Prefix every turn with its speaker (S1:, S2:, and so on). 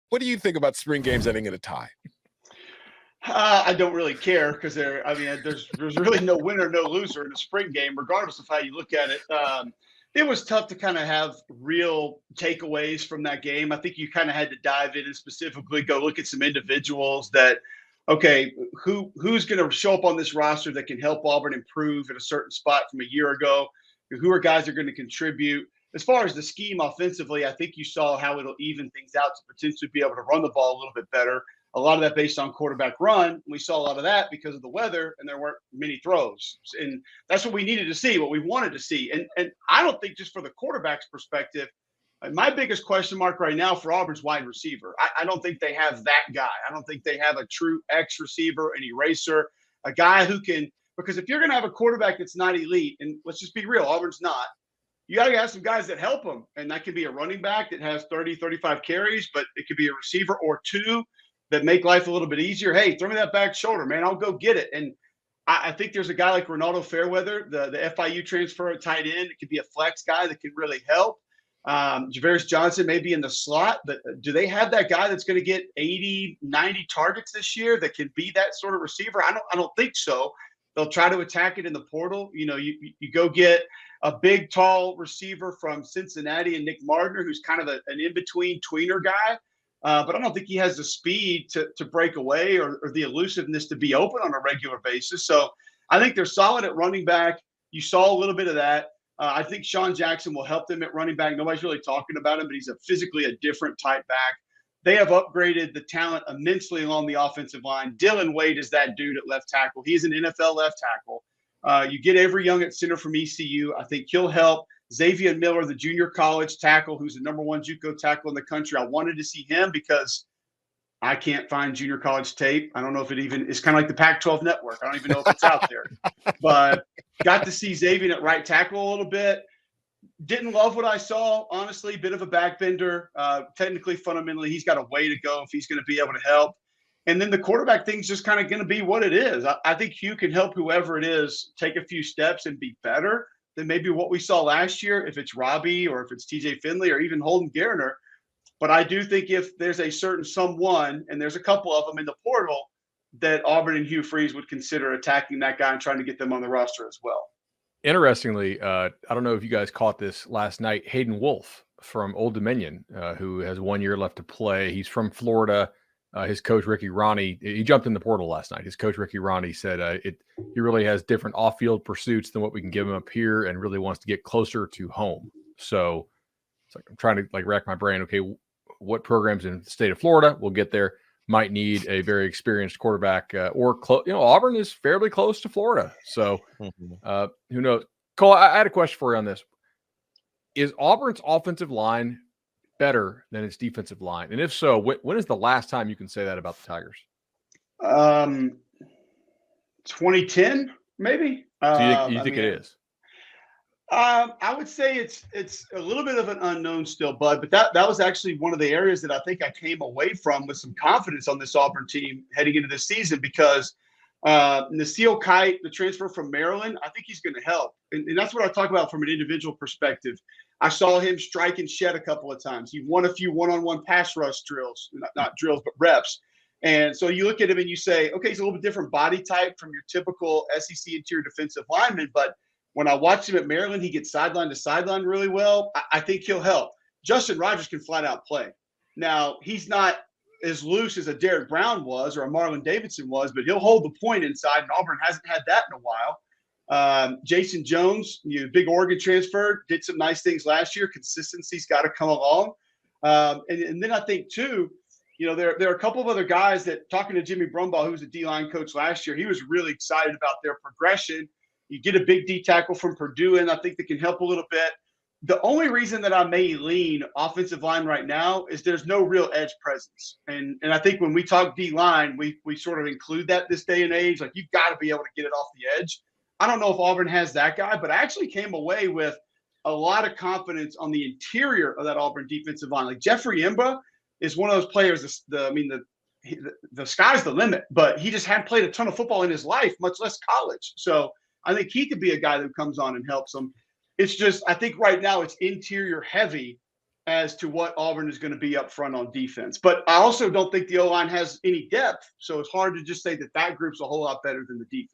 S1: What do you think about spring games ending in a tie?
S2: I don't really care because there's really no winner, no loser in a spring game, regardless of how you look at it. It was tough to kind of have real takeaways from that game. I think you kind of had to dive in and specifically go look at some individuals that, okay, who's going to show up on this roster that can help Auburn improve at a certain spot from a year ago? Who are guys that are going to contribute? As far as the scheme offensively, I think you saw how it'll even things out to potentially be able to run the ball a little bit better. A lot of that based on quarterback run. We saw a lot of that because of the weather, and there weren't many throws. And that's what we needed to see, what we wanted to see. And I don't think just for the quarterback's perspective, my biggest question mark right now for Auburn's wide receiver. I don't think they have that guy. I don't think they have a true X receiver, an eraser, a guy who can – because if you're going to have a quarterback that's not elite, and let's just be real, Auburn's not, you got to have some guys that help them. And that could be a running back that has 30, 35 carries, but it could be a receiver or two that make life a little bit easier. Hey, throw me that back shoulder, man. I'll go get it. And I think there's a guy like Ronaldo Fairweather, the FIU transfer at tight end. It could be a flex guy that can really help. Javaris Johnson may be in the slot, but do they have that guy that's going to get 80, 90 targets this year that can be that sort of receiver? I don't think so. They'll try to attack it in the portal. You know, you go get a big, tall receiver from Cincinnati and Nick Mardner, who's kind of an in-between tweener guy. But I don't think he has the speed to break away or the elusiveness to be open on a regular basis. So I think they're solid at running back. You saw a little bit of that. I think Sean Jackson will help them at running back. Nobody's really talking about him, but he's physically a different type back. They have upgraded the talent immensely along the offensive line. Dylan Wade is that dude at left tackle. He's an NFL left tackle. You get Avery Young at center from ECU. I think he'll help. Xavier Miller, the junior college tackle, who's the number one JUCO tackle in the country. I wanted to see him because I can't find junior college tape. I don't know if it even is kind of like the Pac-12 network. I don't even know if it's out there. But got to see Xavier at right tackle a little bit. Didn't love what I saw, honestly. Bit of a backbender. Technically, fundamentally, he's got a way to go if he's going to be able to help. And then the quarterback thing's just kind of going to be what it is. I think Hugh can help whoever it is take a few steps and be better than maybe what we saw last year, if it's Robbie or if it's TJ Finley or even Holden Garner. But I do think if there's a certain someone, and there's a couple of them in the portal, that Auburn and Hugh Freeze would consider attacking that guy and trying to get them on the roster as well.
S3: Interestingly, I don't know if you guys caught this last night, Hayden Wolf from Old Dominion, who has 1 year left to play. He's from Florida. His coach, Ricky Ronnie, he jumped in the portal last night. His coach, Ricky Ronnie, said he really has different off-field pursuits than what we can give him up here and really wants to get closer to home. So it's like I'm trying to rack my brain. Okay, what programs in the state of Florida will get there might need a very experienced quarterback or Auburn is fairly close to Florida. So who knows? Cole, I had a question for you on this. Is Auburn's offensive line better than its defensive line? And if so, when is the last time you can say that about the Tigers?
S2: 2010, maybe.
S3: So you think it is?
S2: I would say it's a little bit of an unknown still, Bud, but that was actually one of the areas that I think I came away from with some confidence on this Auburn team heading into this season because Naseel Kite, the transfer from Maryland, I think he's going to help. And that's what I talk about from an individual perspective. I saw him strike and shed a couple of times. He won a few one-on-one pass rush drills, not drills, but reps. And so you look at him and you say, okay, he's a little bit different body type from your typical SEC interior defensive lineman. But when I watched him at Maryland, he gets sideline to sideline really well. I think he'll help. Justin Rogers can flat out play. Now, he's not as loose as a Derek Brown was or a Marlon Davidson was, but he'll hold the point inside, and Auburn hasn't had that in a while. Jason Jones, big Oregon transfer, did some nice things last year. Consistency's got to come along. And then I think, too, there are a couple of other guys that, talking to Jimmy Brumbaugh, who was a D-line coach last year, he was really excited about their progression. You get a big D tackle from Purdue, and I think that can help a little bit. The only reason that I may lean offensive line right now is there's no real edge presence. And I think when we talk D-line, we sort of include that this day and age. Like, you've got to be able to get it off the edge. I don't know if Auburn has that guy, but I actually came away with a lot of confidence on the interior of that Auburn defensive line. Like, Jeffrey Imba is one of those players, the sky's the limit, but he just hadn't played a ton of football in his life, much less college. So I think he could be a guy that comes on and helps them. It's just, I think right now it's interior heavy. as to what Auburn is going to be up front on defense. But I also don't think the O-line has any depth, so it's hard to just say that group's a whole lot better than the defense.